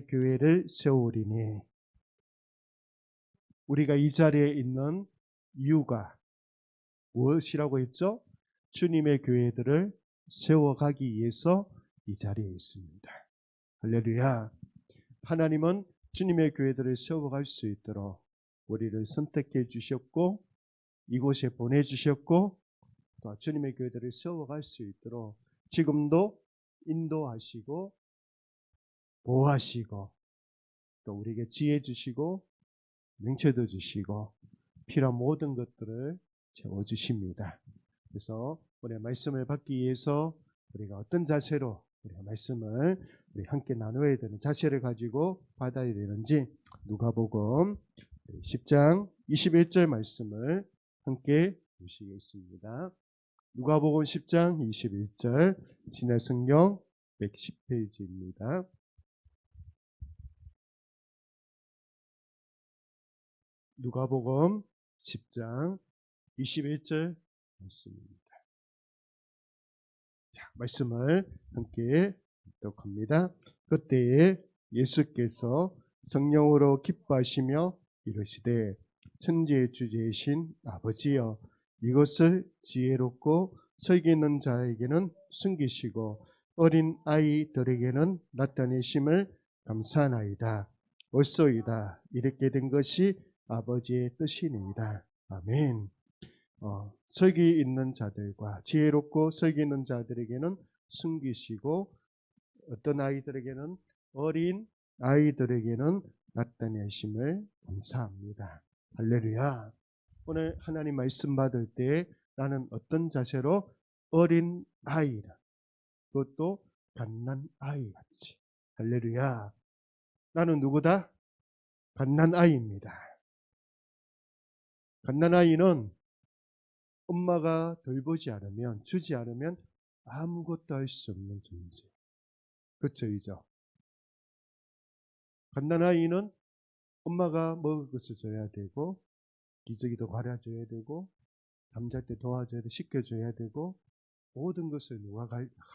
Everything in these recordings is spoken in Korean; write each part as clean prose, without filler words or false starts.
교회를 세우리니. 우리가 이 자리에 있는 이유가 무엇이라고 했죠? 주님의 교회들을 세워가기 위해서 이 자리에 있습니다. 할렐루야. 하나님은 주님의 교회들을 세워갈 수 있도록 우리를 선택해 주셨고 이곳에 보내주셨고 또 주님의 교회들을 세워갈 수 있도록 지금도 인도하시고 보호하시고 또 우리에게 지혜 주시고 명체도 주시고 필요한 모든 것들을 채워주십니다. 그래서 우리의 말씀을 받기 위해서 우리가 어떤 자세로 우리가 말씀을 우리 함께 나누어야 되는 자세를 가지고 받아야 되는지 누가복음 10장 21절 말씀을 함께 보시겠습니다. 누가복음 10장 21절 진해성경 110페이지입니다. 누가복음 10장 21절 말씀입니다. 자, 말씀을 함께 읽도록합니다. 그때에 예수께서 성령으로 기뻐하시며 이르시되 천지의 주제이신 아버지여 이것을 지혜롭고 설기 있는 자에게는 숨기시고 어린 아이들에게는 나타내심을 감사하나이다. 옳소이다. 이렇게 된 것이 아버지의 뜻이니이다. 아멘. 설기 있는 자들과 지혜롭고 설기 있는 자들에게는 숨기시고 어떤 아이들에게는 어린 아이들에게는 나타내심을 감사합니다. 할렐루야. 오늘 하나님 말씀 받을 때 나는 어떤 자세로 어린 아이라 그것도 갓난 아이같이 할렐루야. 나는 누구다? 갓난 아이입니다. 갓난 아이는 엄마가 돌보지 않으면 주지 않으면 아무것도 할 수 없는 존재. 그렇죠, 이죠? 갓난 아이는 엄마가 먹을 것을 줘야 되고 기저귀도 갈아줘야 되고 잠잘 때 도와줘야 되고 씻겨줘야 되고 모든 것을 누가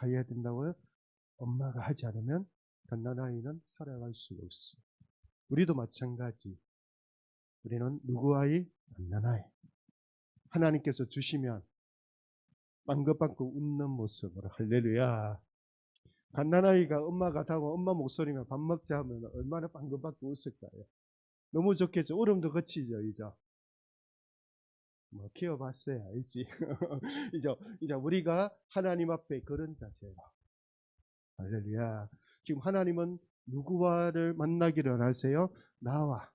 해야 된다고요? 엄마가 하지 않으면 갓난 아이는 살아갈 수가 없어요. 우리도 마찬가지. 우리는 누구 아이? 갓난 아이. 하나님께서 주시면 빵긋빵긋 웃는 모습으로 할렐루야. 갓난아이가 엄마가 타고 엄마 목소리면 밥 먹자 하면 얼마나 빵긋빵긋 웃을까요? 너무 좋겠죠. 울음도 그치죠. 이죠. 뭐 키워봤어야 알지. 이제 우리가 하나님 앞에 그런 자세로 할렐루야. 지금 하나님은 누구와를 만나기를 하세요? 나와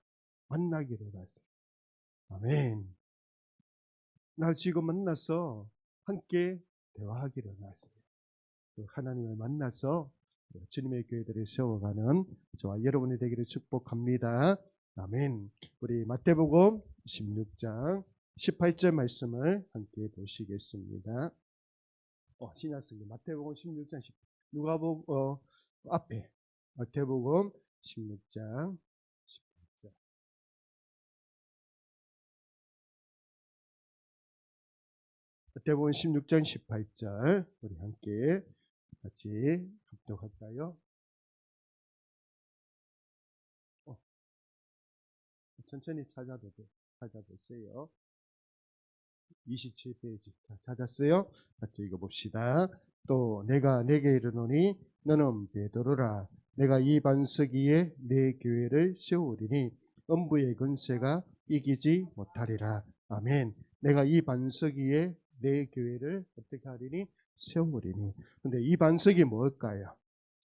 만나기를 하세요. 아멘. 나 지금 만나서 함께 대화하기를 하세요. 하나님을 만나서 주님의 교회들을 세워가는 저와 여러분이 되기를 축복합니다. 아멘. 우리 마태복음 16장 18절 말씀을 함께 보시겠습니다. 신약성경 마태복음 16장 10 누가복음 앞에 마태복음 16장 18절 마태복음 16장 18절 우리 함께 같이 합독할까요? 천천히 찾아보세요. 27페이지 찾았어요? 같이 읽어봅시다. 또 내가 내게 이르노니 너는 베드로라. 내가 이 반석 위에 내 교회를 세우리니 음부의 권세가 이기지 못하리라. 아멘. 내가 이 반석 위에 내 교회를 어떻게 하리니? 세우리니. 근데 이 반석이 뭘까요?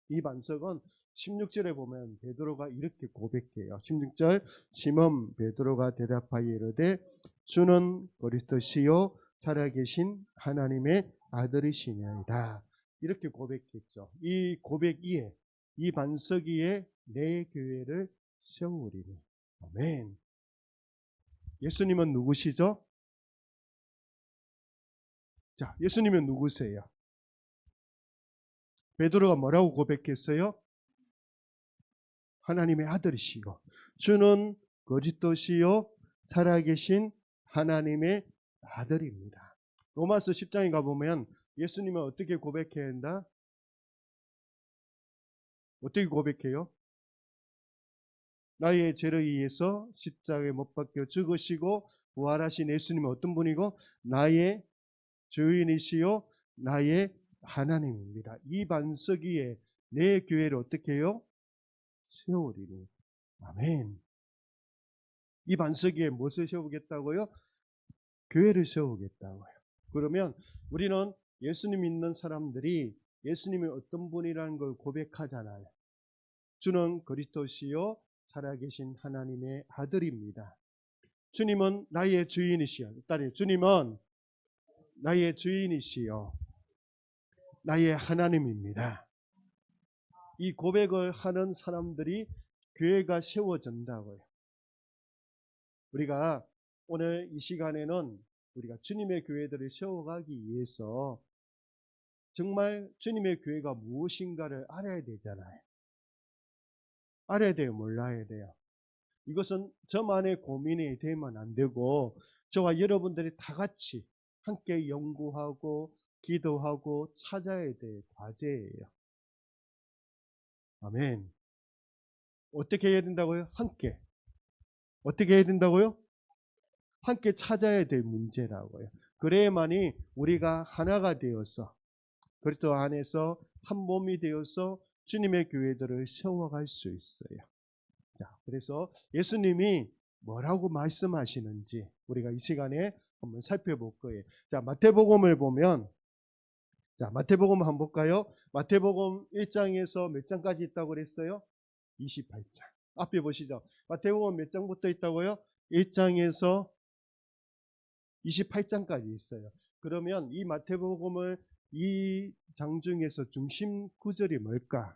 이 반석은 16절에 보면 베드로가 이렇게 고백해요. 16절 시몬 베드로가 대답하여 이르되 주는 그리스도시요 살아계신 하나님의 아들이시니이다. 이렇게 고백했죠. 이 고백 위에 이 반석 위에 내 교회를 세우리니. 아멘. 예수님은 누구시죠? 자, 예수님은 누구세요? 베드로가 뭐라고 고백했어요? 하나님의 아들이시고 주는 그리스도시요 살아계신 하나님의 아들입니다. 로마서 10장에 가보면 예수님은 어떻게 고백해야 한다? 어떻게 고백해요? 나의 죄를 위해서 십자가에 못 박혀 죽으시고 부활하신 예수님은 어떤 분이고 나의 주인이시요 나의 하나님입니다. 이 반석 위에 내 교회를 어떻게 해요? 세우리니. 아멘. 이 반석 위에 무엇을 세우겠다고요? 교회를 세우겠다고요. 그러면 우리는 예수님 믿는 사람들이 예수님이 어떤 분이라는 걸 고백하잖아요. 주는 그리스도시요 살아계신 하나님의 아들입니다. 주님은 나의 주인이시여. 주님은 나의 주인이시여 나의 하나님입니다. 이 고백을 하는 사람들이 교회가 세워진다고요. 우리가 오늘 이 시간에는 우리가 주님의 교회들을 세워가기 위해서 정말 주님의 교회가 무엇인가를 알아야 되잖아요. 알아야 돼요? 몰라야 돼요? 이것은 저만의 고민이 되면 안 되고 저와 여러분들이 다 같이 함께 연구하고 기도하고 찾아야 될 과제예요. 아멘. 어떻게 해야 된다고요? 함께. 어떻게 해야 된다고요? 함께 찾아야 될 문제라고요. 그래야만이 우리가 하나가 되어서 그리스도 안에서 한 몸이 되어서 주님의 교회들을 세워갈 수 있어요. 자, 그래서 예수님이 뭐라고 말씀하시는지 우리가 이 시간에 한번 살펴볼 거예요. 자, 마태복음을 보면, 자, 마태복음 한번 볼까요? 마태복음 1장에서 몇 장까지 있다고 그랬어요? 28장. 앞에 보시죠. 마태복음 몇 장부터 있다고요? 1장에서 28장까지 있어요. 그러면 이 마태복음을 이 장 중에서 중심 구절이 뭘까?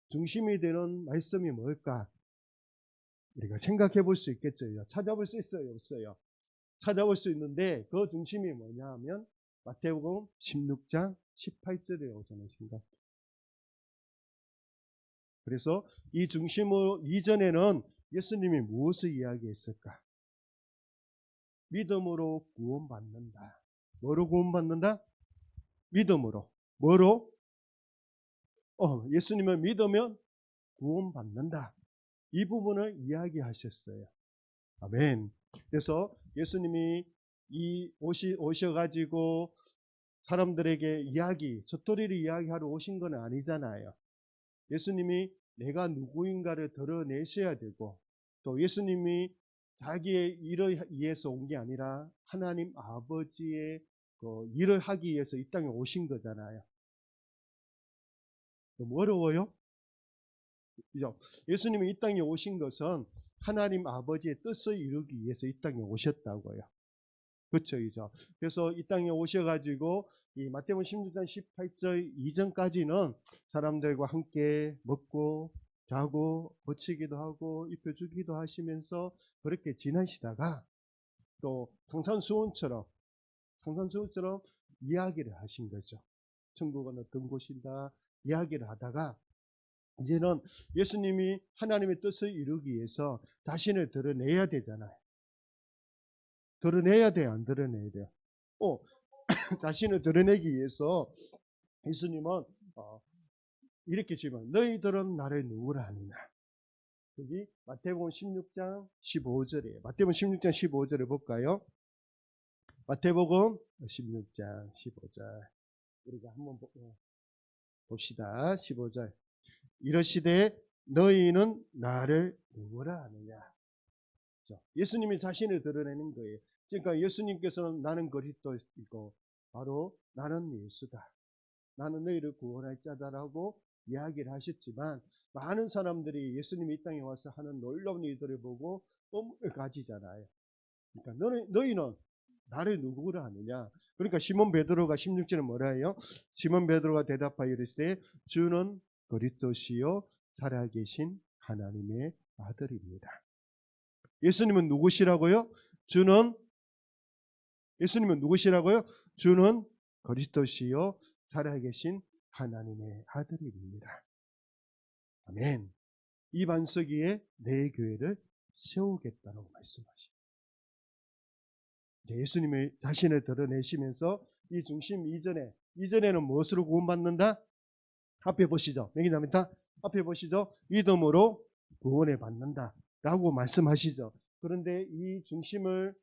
중심이 되는 말씀이 뭘까? 우리가 생각해 볼 수 있겠죠. 찾아볼 수 있어요? 없어요? 찾아볼 수 있는데 그 중심이 뭐냐 하면 마태복음 16장 18절이라고 저는 생각해요. 그래서 이 중심으로 이전에는 예수님이 무엇을 이야기했을까? 믿음으로 구원받는다. 뭐로 구원받는다? 믿음으로. 뭐로? 예수님을 믿으면 구원받는다. 이 부분을 이야기하셨어요. 아멘. 그래서 예수님이 오셔가지고 사람들에게 스토리를 이야기하러 오신 건 아니잖아요. 예수님이 내가 누구인가를 드러내셔야 되고 또 예수님이 자기의 일을 위해서 온 게 아니라 하나님 아버지의 그 일을 하기 위해서 이 땅에 오신 거잖아요. 너무 어려워요? 그죠? 예수님이 이 땅에 오신 것은 하나님 아버지의 뜻을 이루기 위해서 이 땅에 오셨다고요. 그렇죠, 이죠. 그래서 이 땅에 오셔가지고 이 마태복음 16장 18절 이전까지는 사람들과 함께 먹고 자고 고치기도 하고 입혀주기도 하시면서 그렇게 지내시다가 또 성산수훈처럼 이야기를 하신 거죠. 천국은 어떤 곳이다 이야기를 하다가 이제는 예수님이 하나님의 뜻을 이루기 위해서 자신을 드러내야 되잖아요. 드러내야 돼요? 안 드러내야 돼요? 자신을 드러내기 위해서 예수님은 이렇게 질문, 너희들은 나를 누구라 하느냐? 여기 마태복음 16장 15절이에요. 마태복음 16장 15절을 볼까요? 마태복음 16장 15절 우리가 한번 봅시다. 15절 이러시되 너희는 나를 누구라 하느냐? 예수님이 자신을 드러내는 거예요. 그러니까 예수님께서는 나는 그리스도이고 바로 나는 예수다. 나는 너희를 구원할 자다라고 이야기를 하셨지만 많은 사람들이 예수님이 이 땅에 와서 하는 놀라운 일들을 보고 꿈을 가지잖아요. 그러니까 너희는 나를 누구라 하느냐? 그러니까 시몬 베드로가 16절에 뭐라 해요? 시몬 베드로가 대답하여 이르시되 주는 그리스도시요 살아계신 하나님의 아들입니다. 예수님은 누구시라고요? 예수님은 누구시라고요? 주는 그리스도시요 살아계신 하나님의 아들입니다. 아멘. 이 반석 위에 내 교회를 세우겠다고 말씀하십니다. 예수님의 자신을 드러내시면서 이 중심 이전에는 무엇으로 구원받는다? 앞에 보시죠. 여기 나옵니다. 앞에 보시죠. 믿음으로 구원을 받는다라고 말씀하시죠. 그런데 이 중심을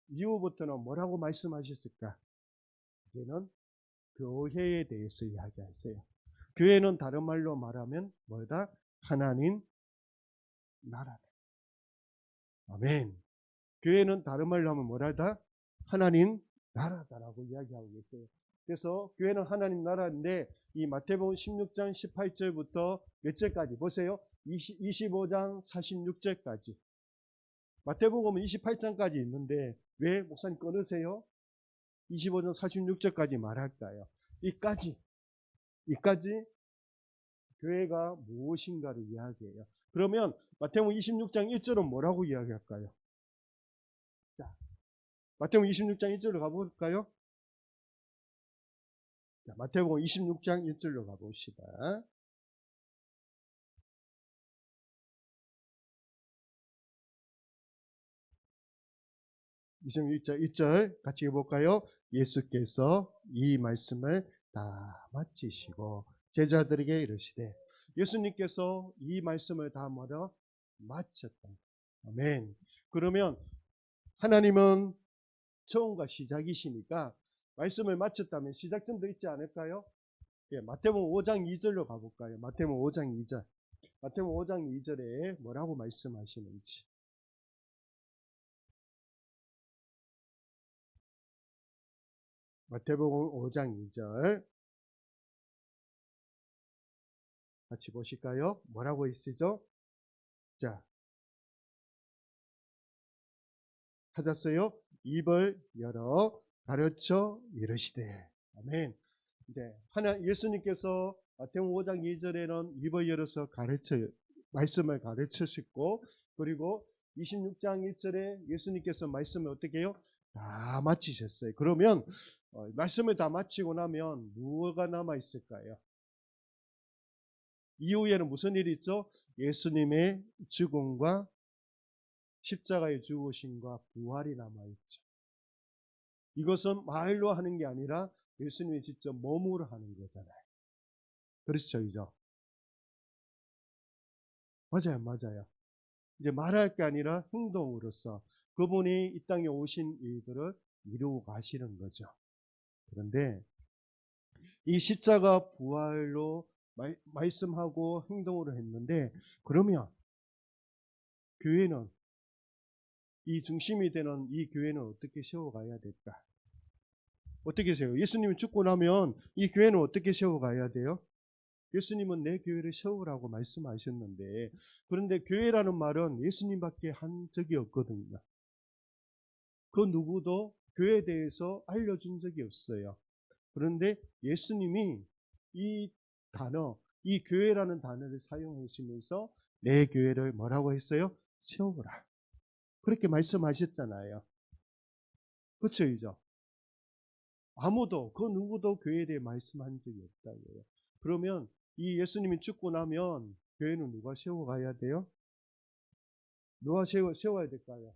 이후부터는 뭐라고 말씀하셨을까? 이제는 교회에 대해서 이야기하세요. 교회는 다른 말로 말하면 뭐다? 하나님 나라다. 아멘. 교회는 다른 말로 하면 뭐라다? 하나님 나라다라고 이야기하고 계세요. 그래서 교회는 하나님 나라인데 이 마태복음 16장 18절부터 몇 절까지 보세요. 25장 46절까지. 마태복음은 28장까지 있는데 왜 목사님 끊으세요? 25장 46절까지 말할까요? 이까지 교회가 무엇인가를 이야기해요. 그러면 마태복음 26장 1절은 뭐라고 이야기할까요? 자, 마태복음 26장 1절로 가볼까요? 자, 마태복음 26장 1절로 가봅시다. 26장 1절 같이 해볼까요? 예수께서 이 말씀을 다 마치시고 제자들에게 이르시되, 예수님께서 이 말씀을 다 뭐라 마쳤다. 아멘. 그러면 하나님은 처음과 시작이시니까 말씀을 마쳤다면 시작점도 있지 않을까요? 예, 마태복음 5장 2절로 가볼까요? 마태복음 5장 2절. 마태복음 5장 2절에 뭐라고 말씀하시는지. 마태복음 5장 2절 같이 보실까요? 뭐라고 있으죠? 자, 찾았어요? 입을 열어 가르쳐 이르시되. 아멘. 이제 예수님께서 마태복음 5장 2절에는 입을 열어서 말씀을 가르치셨고, 그리고 26장 1절에 예수님께서 말씀을 어떻게 해요? 다 마치셨어요. 그러면 말씀을 다 마치고 나면 무엇가 남아 있을까요? 이후에는 무슨 일이 있죠? 예수님의 죽음과 십자가의 죽으심과 부활이 남아있죠. 이것은 말로 하는 게 아니라 예수님이 직접 몸으로 하는 거잖아요. 그렇죠, 이죠? 맞아요. 이제 말할 게 아니라 행동으로서 그분이 이 땅에 오신 일들을 이루고 가시는 거죠. 그런데 이 십자가 부활로 말씀하고 행동으로 했는데, 그러면 교회는, 이 중심이 되는 이 교회는 어떻게 세워가야 될까? 어떻게 세워요? 예수님이 죽고 나면 이 교회는 어떻게 세워가야 돼요? 예수님은 내 교회를 세우라고 말씀하셨는데, 그런데 교회라는 말은 예수님밖에 한 적이 없거든요. 그 누구도 교회에 대해서 알려준 적이 없어요. 그런데 예수님이 이 단어, 이 교회라는 단어를 사용하시면서 내 교회를 뭐라고 했어요? 세우라. 그렇게 말씀하셨잖아요. 그렇죠, 이죠? 아무도, 그 누구도 교회에 대해 말씀한 적이 없다고요. 그러면 이 예수님이 죽고 나면 교회는 누가 세워가야 돼요? 누가 세워야 될까요?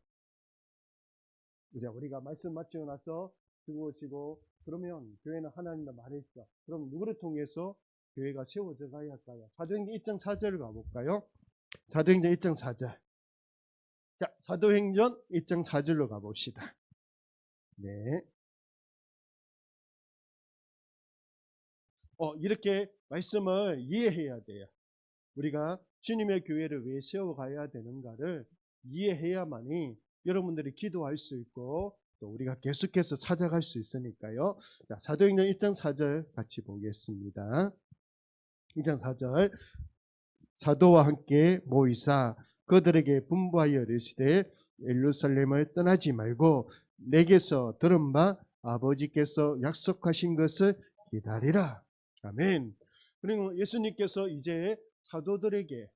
우리가 말씀 마치고 나서 죽어지고 그러면 교회는 하나님과 말했죠. 그럼 누구를 통해서 교회가 세워져 가야 할까요? 사도행전 1장 4절을 가볼까요? 사도행전 1장 4절. 자, 사도행전 1장 4절로 가봅시다. 네. 이렇게 말씀을 이해해야 돼요. 우리가 주님의 교회를 왜 세워가야 되는가를 이해해야만이 여러분들이 기도할 수 있고 또 우리가 계속해서 찾아갈 수 있으니까요. 자, 사도행전 1장 4절 같이 보겠습니다. 1장 4절. 사도와 함께 모이사 그들에게 분부하여 이르시되, 예루살렘을 떠나지 말고 내게서 들은 바 아버지께서 약속하신 것을 기다리라. 아멘. 그리고 예수님께서 이제 사도들에게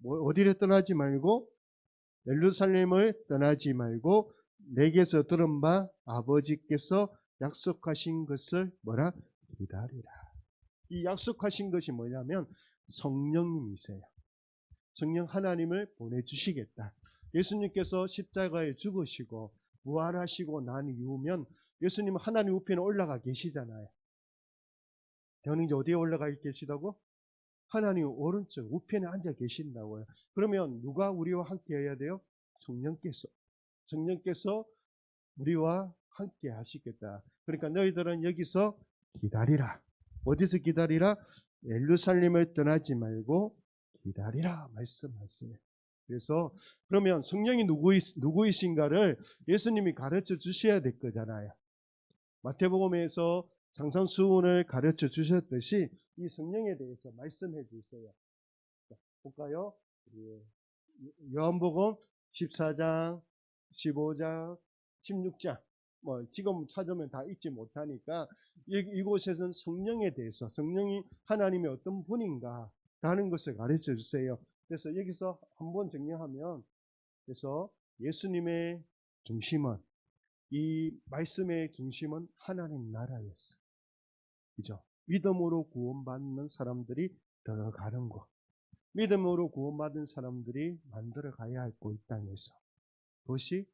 어디를 떠나지 말고, 예루살렘을 떠나지 말고 내게서 들은 바 아버지께서 약속하신 것을 뭐라? 기다리라. 이 약속하신 것이 뭐냐면 성령님이세요. 성령 하나님을 보내주시겠다. 예수님께서 십자가에 죽으시고 부활하시고 난 이후면 예수님은 하나님 우편에 올라가 계시잖아요. 대원님 어디에 올라가 계시다고? 하나님 오른쪽 우편에 앉아 계신다고요. 그러면 누가 우리와 함께 해야 돼요? 성령께서 우리와 함께 하시겠다. 그러니까 너희들은 여기서 기다리라. 어디서 기다리라? 예루살렘을 떠나지 말고 기다리라 말씀하세요. 그래서 그러면 성령이 누구이신가를 예수님이 가르쳐 주셔야 될 거잖아요. 마태복음에서 상상수훈을 가르쳐 주셨듯이 이 성령에 대해서 말씀해 주세요. 자, 볼까요? 요한복음 14장, 15장, 16장. 뭐 지금 찾으면 다 읽지 못하니까 이곳에서는 성령에 대해서 성령이 하나님의 어떤 분인가 라는 것을 가르쳐 주세요. 그래서 여기서 한번 정리하면, 그래서 예수님의 중심은, 이 말씀의 중심은 하나님 나라였어. 그죠? 믿음으로 구원받는 사람들이 들어가는 것. 믿음으로 구원받은 사람들이 만들어 가야 할 이 땅에서. 그것이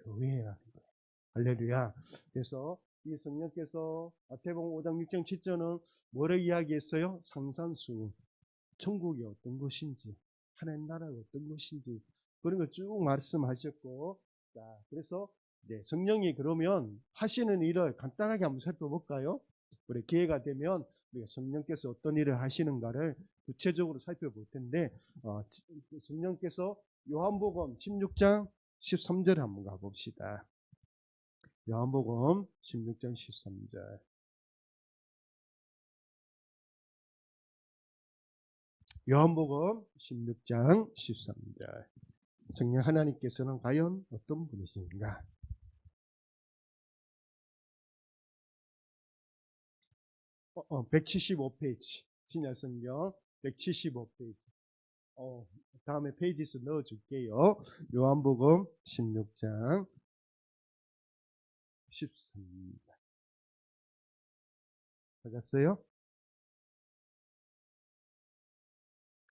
교회라는 거예요. 할렐루야. 그래서 이 성령께서 마태복음 5장 6장 7절은 뭐를 이야기했어요? 상산수. 천국이 어떤 것인지, 하나님 나라가 어떤 것인지, 그런 거 쭉 말씀하셨고, 자, 그래서 성령이 그러면 하시는 일을 간단하게 한번 살펴볼까요? 우리 기회가 되면 우리가 성령께서 어떤 일을 하시는가를 구체적으로 살펴볼 텐데, 성령께서 요한복음 16장 13절 한번 가봅시다. 요한복음 16장 13절. 요한복음 16장 13절. 성령 하나님께서는 과연 어떤 분이신가? 175페이지. 신약성경 175페이지. 다음에 페이지수 넣어줄게요. 요한복음 16장 13절. 찾았어요?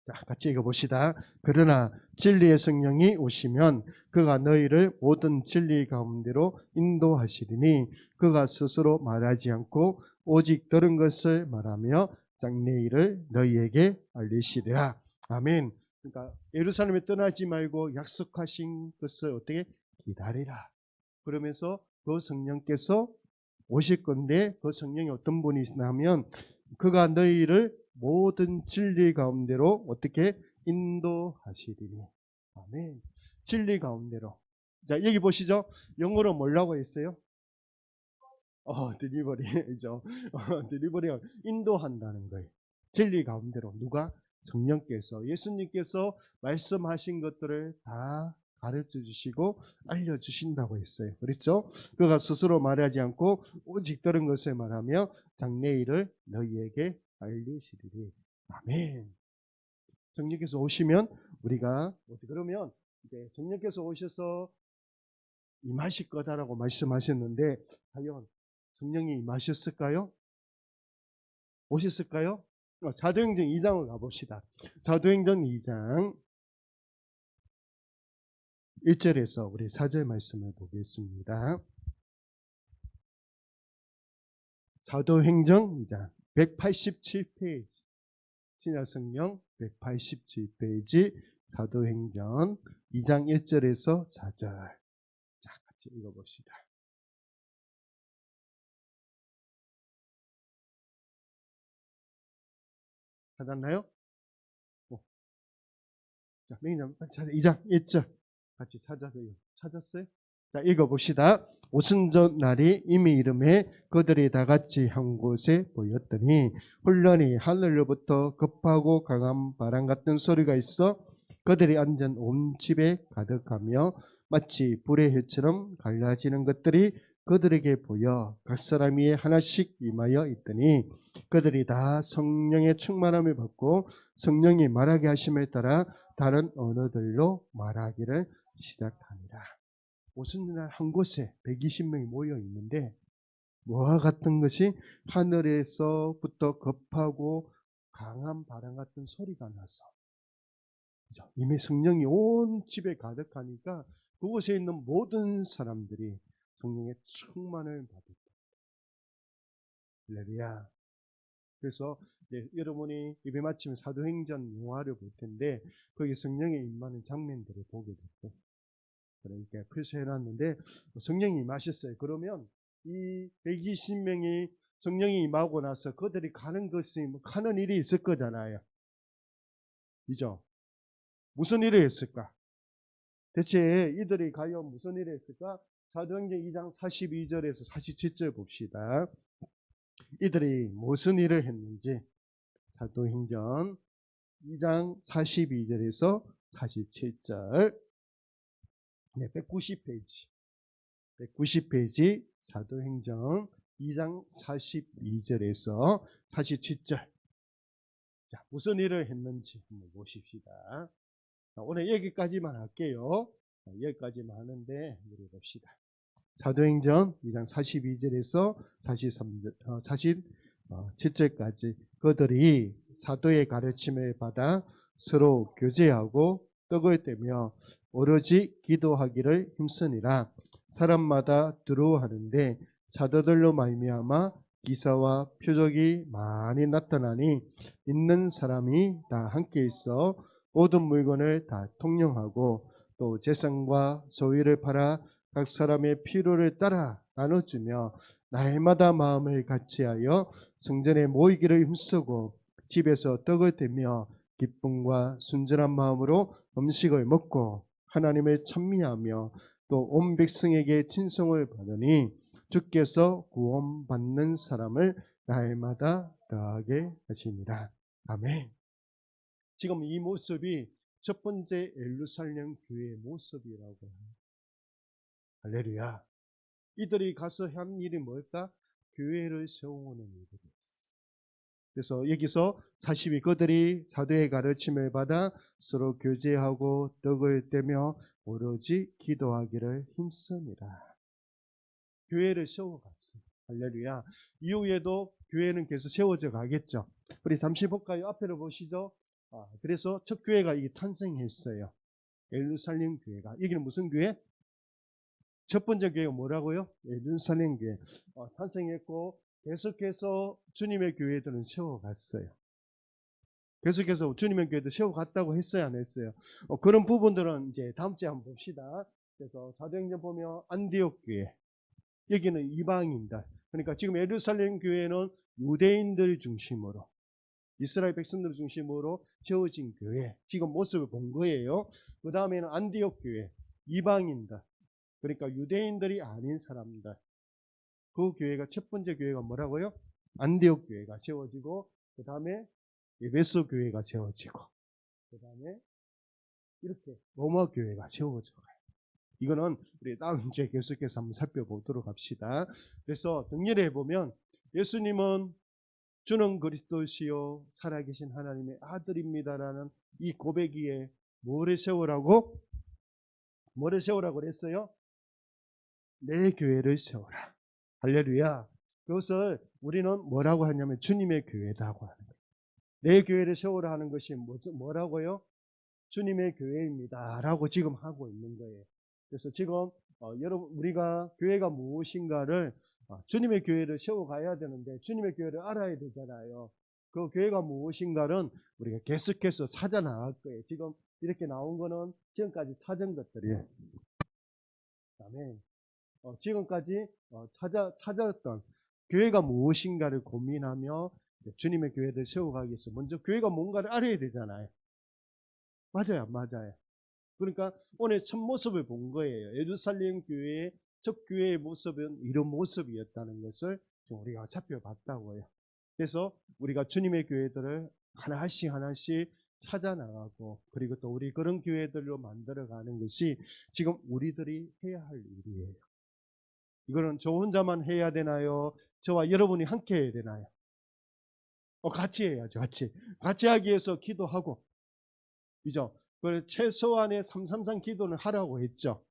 자, 같이 읽어봅시다. 그러나 진리의 성령이 오시면 그가 너희를 모든 진리 가운데로 인도하시리니 그가 스스로 말하지 않고 오직 들은 것을 말하며 장래 일을 너희에게 알리시리라. 아멘. 그러니까 예루살렘에 떠나지 말고 약속하신 것을 어떻게 기다리라. 그러면서 그 성령께서 오실 건데, 그 성령이 어떤 분이시냐면 그가 너희를 모든 진리 가운데로 어떻게 인도하시리니. 아멘. 진리 가운데로. 자, 여기 보시죠. 영어로 뭐라고 했어요? 드리버리죠. 드리버리가 인도한다는 거예요. 진리 가운데로. 누가? 성령께서, 예수님께서 말씀하신 것들을 다 가르쳐 주시고 알려주신다고 했어요. 그렇죠? 그가 스스로 말하지 않고 오직 들은 것을 말하며 장래 일을 너희에게 알리시리니. 아멘. 성령께서 오시면 우리가 그러면 이제 성령께서 오셔서 임하실 거다라고 말씀하셨는데, 과연 성령이 임하셨을까요? 오셨을까요? 사도행전 2장을 가봅시다. 사도행전 2장 1절에서 우리 4절 말씀을 보겠습니다. 사도행전 2장 187페이지. 신약성경 187페이지. 사도행전 2장 1절에서 4절. 자, 같이 읽어봅시다. 찾았나요? 자, 매니저, 2장 1절. 같이 찾았어요? 자, 읽어봅시다. 오순절 날이 이미 이름에 그들이 다 같이 한 곳에 모였더니 혼란이 하늘로부터 급하고 강한 바람 같은 소리가 있어 그들이 앉은 온 집에 가득하며 마치 불의 혀처럼 갈라지는 것들이 그들에게 보여 각 사람 위에 하나씩 임하여 있더니 그들이 다 성령의 충만함을 받고 성령이 말하게 하심에 따라 다른 언어들로 말하기를 시작합니다. 오순절 한 곳에 120명이 모여 있는데 뭐와 같은 것이 하늘에서부터 급하고 강한 바람 같은 소리가 나서 이미 성령이 온 집에 가득하니까 그곳에 있는 모든 사람들이 성령의 충만을 받았다. 할렐루야. 그래서 이제 여러분이 예배 마치면 사도행전 영화를 볼 텐데 거기 성령의 임하는 장면들을 보게 됐어요. 그러니까 표시해놨는데 성령이 임하셨어요. 그러면 이 120명이 성령이 임하고 나서 그들이 가는 것이 하는 일이 있을 거잖아요. 그죠? 무슨 일을 했을까? 대체 이들이 과연 무슨 일을 했을까? 사도행전 2장 42절에서 47절 봅시다. 이들이 무슨 일을 했는지 사도행전 2장 42절에서 47절 190페이지 190페이지 사도행전 2장 42절에서 47절 자, 무슨 일을 했는지 한번 보십시다. 오늘 여기까지만 할게요. 여기까지만 하는데 우리 봅시다. 사도행전 2장 42절에서 47절까지 그들이 사도의 가르침을 받아 서로 교제하고 떡을 떼며 오로지 기도하기를 힘쓰니라. 사람마다 두려워하는데 사도들로 말미암아 기사와 표적이 많이 나타나니 있는 사람이 다 함께 있어 모든 물건을 다 통용하고 또 재산과 소유를 팔아 각 사람의 필요를 따라 나눠주며 날마다 마음을 같이하여 성전에 모이기를 힘쓰고 집에서 떡을 떼며 기쁨과 순전한 마음으로 음식을 먹고 하나님을 찬미하며 또 온 백성에게 친송을 받으니 주께서 구원받는 사람을 날마다 더하게 하시니라. 아멘. 지금 이 모습이 첫 번째 예루살렘 교회의 모습이라고 합니다. 할렐루야. 이들이 가서 한 일이 뭘까? 교회를 세우는 일이었어요. 그래서 여기서 42 그들이 사도의 가르침을 받아 서로 교제하고 떡을 떼며 오로지 기도하기를 힘쓰니라. 교회를 세워갔어요. 할렐루야. 이후에도 교회는 계속 세워져 가겠죠. 우리 잠시 볼까요? 앞에를 보시죠. 그래서 첫 교회가 이게 탄생했어요. 예루살렘 교회가. 여기는 무슨 교회? 첫 번째 교회가 뭐라고요? 예루살렘 교회. 탄생했고 계속해서 주님의 교회들은 세워갔어요. 계속해서 주님의 교회도 세워갔다고 했어요, 안 했어요? 그런 부분들은 이제 다음 주에 한번 봅시다. 그래서 사도행전 보면 안디옥 교회. 여기는 이방인들. 그러니까 지금 예루살렘 교회는 유대인들 중심으로 이스라엘 백성들 중심으로 세워진 교회. 지금 모습을 본 거예요. 그 다음에는 안디옥 교회. 이방인들. 그러니까 유대인들이 아닌 사람들. 그 교회가 첫 번째 교회가 뭐라고요? 안디옥 교회가 세워지고 그 다음에 에베소 교회가 세워지고 그 다음에 이렇게 로마 교회가 세워져 가요. 이거는 우리 다음 주에 계속해서 한번 살펴보도록 합시다. 그래서 정리를 해보면 예수님은 주는 그리스도시요 살아계신 하나님의 아들입니다라는 이 고백 위에 뭐를 세우라고? 뭐를 세우라고 그랬어요? 내 교회를 세우라. 할렐루야. 그것을 우리는 뭐라고 하냐면 주님의 교회라고 하는 거예요. 내 교회를 세우라 하는 것이 뭐라고요? 주님의 교회입니다 라고 지금 하고 있는 거예요. 그래서 지금 여러분 우리가 교회가 무엇인가를 주님의 교회를 세워가야 되는데 주님의 교회를 알아야 되잖아요. 그 교회가 무엇인가는 우리가 계속해서 찾아 나갈 거예요. 지금 이렇게 나온 거는 지금까지 찾은 것들이에요. 아멘. 지금까지 찾았던 교회가 무엇인가를 고민하며 주님의 교회를 세워가기 위해서 먼저 교회가 뭔가를 알아야 되잖아요. 맞아요, 맞아요. 그러니까 오늘 첫 모습을 본 거예요. 예루살렘 교회의 첫 교회의 모습은 이런 모습이었다는 것을 우리가 살펴봤다고요. 그래서 우리가 주님의 교회들을 하나씩 하나씩 찾아 나가고 그리고 또 우리 그런 교회들로 만들어가는 것이 지금 우리들이 해야 할 일이에요. 이거는 저 혼자만 해야 되나요? 저와 여러분이 함께 해야 되나요? 같이 해야죠. 같이 하기 위해서 기도하고 그죠? 최소한의 333 기도는 하라고 했죠.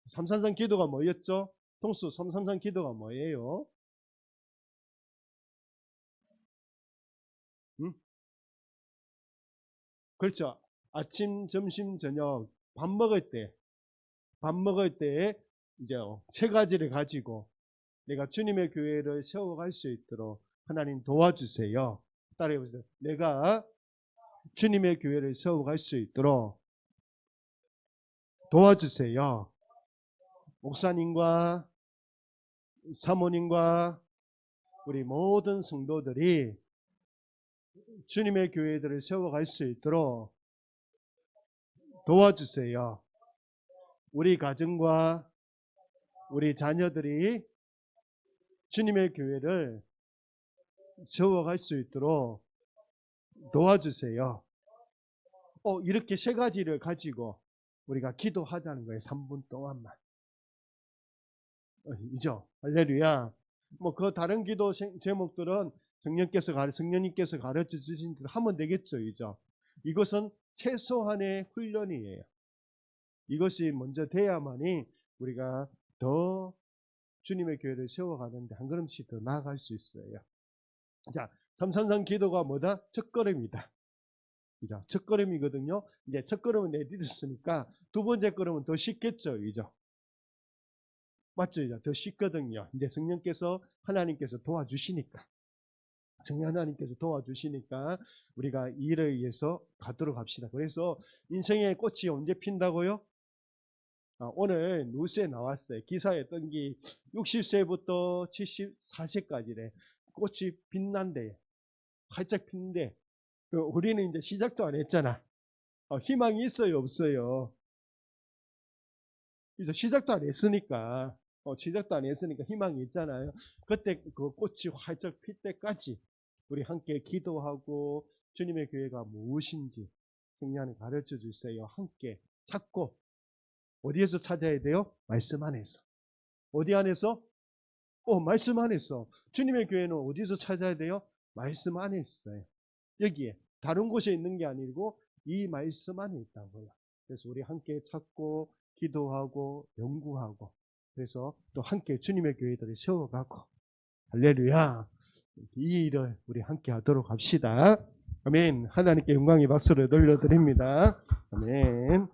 333 기도가 뭐였죠? 통수 333 기도가 뭐예요? 그렇죠. 아침, 점심, 저녁 밥 먹을 때 이제 세 가지를 가지고 내가 주님의 교회를 세워갈 수 있도록 하나님 도와주세요. 따라해보세요. 내가 주님의 교회를 세워갈 수 있도록 도와주세요. 목사님과 사모님과 우리 모든 성도들이 주님의 교회들을 세워갈 수 있도록 도와주세요. 우리 가정과 우리 자녀들이 주님의 교회를 세워갈 수 있도록 도와주세요. 이렇게 세 가지를 가지고 우리가 기도하자는 거예요. 3분 동안만. 이죠. 할렐루야. 그 다른 기도 제목들은 성령님께서 가르쳐 주신 대로 하면 되겠죠. 이죠. 이것은 최소한의 훈련이에요. 이것이 먼저 돼야만이 우리가 더 주님의 교회를 세워가는데 한 걸음씩 더 나아갈 수 있어요. 자, 333 기도가 뭐다? 첫걸음이다. 그죠? 첫걸음이거든요. 이제 첫걸음은 내딛었으니까 두 번째 걸음은 더 쉽겠죠. 그죠? 맞죠? 이제 더 쉽거든요. 이제 성령께서 하나님께서 도와주시니까. 성령 하나님께서 도와주시니까 우리가 이 일에 의해서 가도록 합시다. 그래서 인생의 꽃이 언제 핀다고요? 오늘 뉴스에 나왔어요. 기사에 뜬 게 60세부터 74세까지래. 꽃이 빛난대. 활짝 핀대. 우리는 이제 시작도 안 했잖아. 희망이 있어요, 없어요? 그래서 시작도 안 했으니까. 시작도 안 했으니까 희망이 있잖아요. 그때 그 꽃이 활짝 필 때까지 우리 함께 기도하고 주님의 교회가 무엇인지 성령님 가르쳐 주세요. 함께 찾고 어디에서 찾아야 돼요? 말씀 안에서. 어디 안에서? 말씀 안에서. 주님의 교회는 어디서 찾아야 돼요? 말씀 안에 있어요. 여기에 다른 곳에 있는 게 아니고 이 말씀 안에 있다고요. 그래서 우리 함께 찾고 기도하고 연구하고 그래서 또 함께 주님의 교회들을 세워가고 할렐루야. 이 일을 우리 함께 하도록 합시다. 아멘. 하나님께 영광의 박수를 돌려드립니다. 아멘.